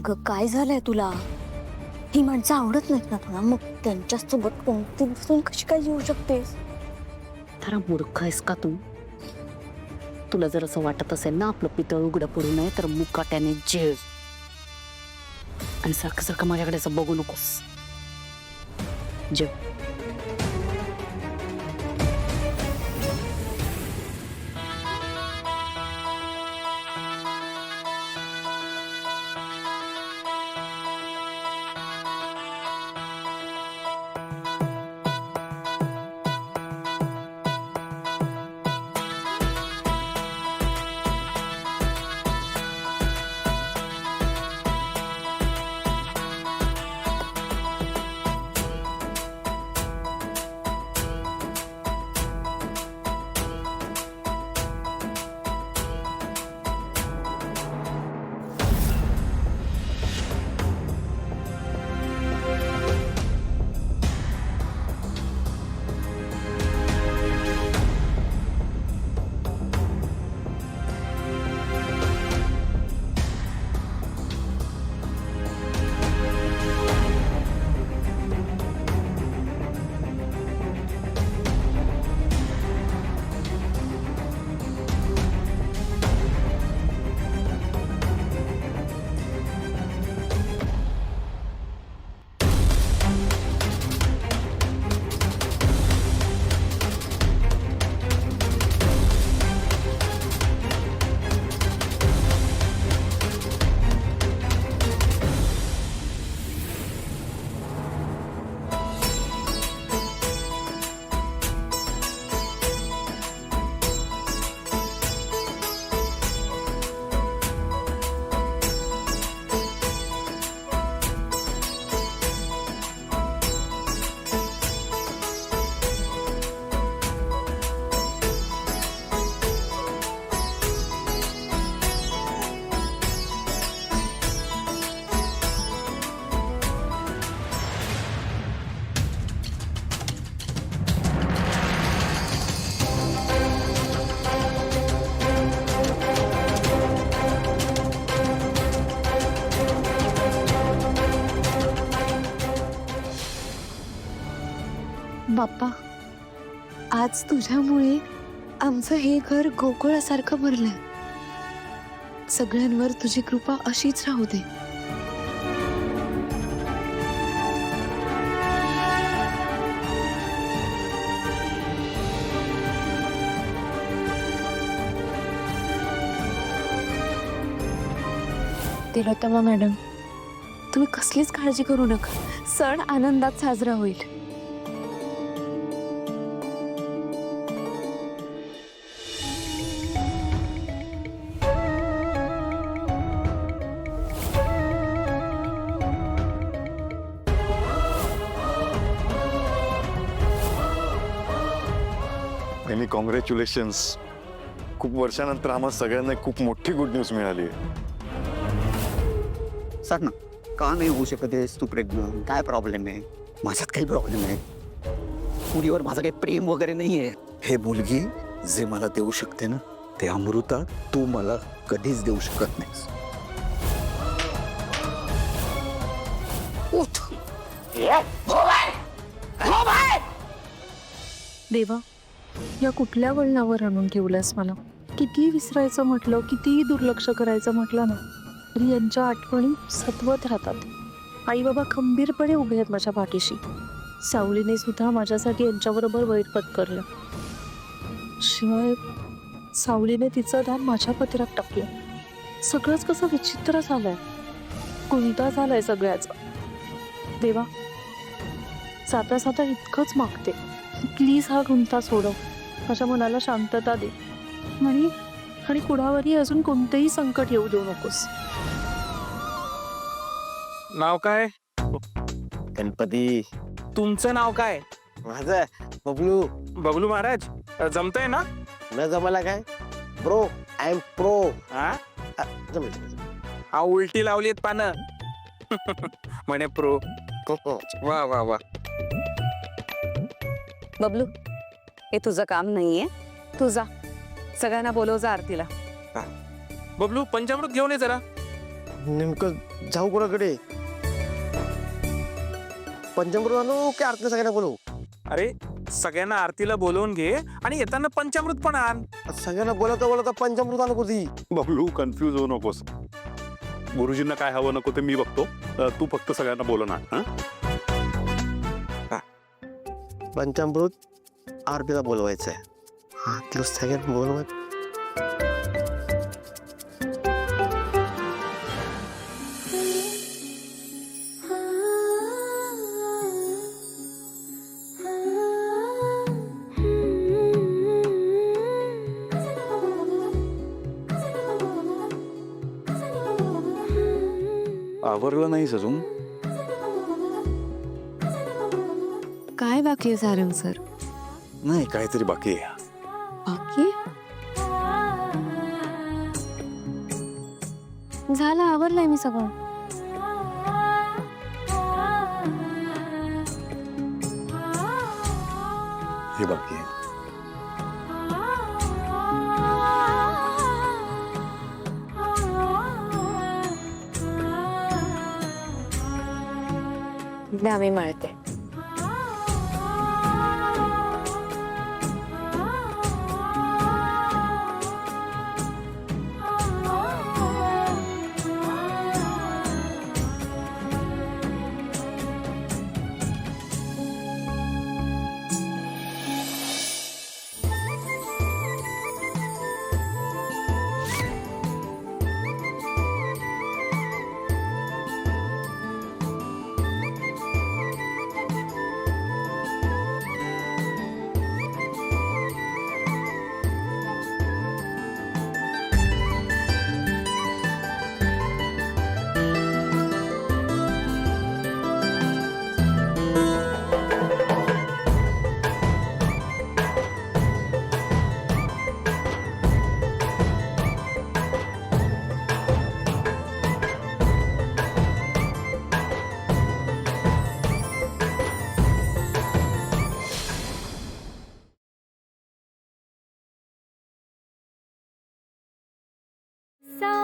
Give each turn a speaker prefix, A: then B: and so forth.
A: अगं काय झालंय तुला? ही माणसं आवडत नाहीत ना तुला, मग त्यांच्यासोबत कोणती बसून कशी काय येऊ शकतेस?
B: जरा मूर्ख आहेस का तू? तुला जर असं वाटत असेल ना आपलं पितळ उघडं पडू नये तर मुकाट्याने जेव. आणि सारखं सारखं माझ्याकडे असं बघू नकोस. जेव.
A: बाप्पा, आज तुझ्यामुळे आमचं हे घर गोकुळासारखं भरलंय. सगळ्यांवर तुझी कृपा अशीच राहू दे. तिलोत्तमा मॅडम, तुम्ही कसलीच काळजी करू नका. सण आनंदात साजरा होईल.
C: आणि कॉंग्रॅच्युलेशन्स. खूप वर्षानंतर आम्हा सगळ्यांना खूप मोठी गुड न्यूज मिळाली आहे.
D: सांग ना, का नाही होऊ शकत आहेस तू प्रेग्नंट? काय प्रॉब्लेम आहे? माझ्यात काही प्रॉब्लेम आहे? मुलीवर माझं काही प्रेम वगैरे नाहीये. हे मुलगी जे मला देऊ शकते ना, ते अमृता तू मला कधीच देऊ शकत नाहीस. उठ.
A: देवा, या कुठल्या वळणावर आणून ठेवलंस मला? कितीही विसरायचं म्हटलं, कितीही दुर्लक्ष करायचं म्हटलं ना, तरी यांच्या आठवणी सतवत राहतात. आई बाबा खंबीरपणे उभे आहेत माझ्या पाठीशी. सावलीने सुद्धा माझ्यासाठी यांच्याबरोबर वैर पत्करलं. शिवाय सावलीने तिचं दान माझ्या पत्रात टाकलं. सगळंच कसं विचित्र झालंय. गुंता झालाय सगळ्याचा. देवा, साता साता इतकंच मागते, प्लीज हा गुंता सोडव. माझ्या मनाला शांतता दे आणि कुणावरही अजून कोणतेही संकट येऊ देऊ नकोस.
E: नाव काय?
D: गणपती.
E: तुमचं नाव काय?
D: माझं बबलू.
E: बबलू महाराज. जमतंय ना?
D: न जमाला काय? प्रो. I am pro.
E: हा
D: जमेल.
E: हा उलटी लावलीत पानं. म्हणे प्रो. वा वा वा.
B: बबलू, हे तुझं काम नाहीये. तू जा, सगळ्यांना बोलव जा आरतीला.
E: बबलू, पंचामृत घेऊन ये जरा.
F: नेमकं जाऊ कोणाकडे? पंचामृत आणू की आरती सगळ्यांना बोलवू?
E: अरे सगळ्यांना आरतीला बोलवून घे आणि येताना पंचामृत पण आण.
F: सगळ्यांना बोलवता बोलवता पंचामृत आणू कधी?
C: बबलू कन्फ्यूज होऊ नकोस. गुरुजींना काय हवं नको ते मी बघतो. तू फक्त सगळ्यांना बोलवणार.
F: पंचामृत आरतीला बोलवायचंय. हा तुला सगळ्यांना बोलवाय.
C: आवरलं नाहीस अजून?
G: काय बाकी आहे सारंग सर?
C: नाही काहीतरी बाकी आहे.
G: बाकी झालं, आवरलंय मी सगळं.
C: हे बाकी आहे.
G: द्या मी मळते.
H: सा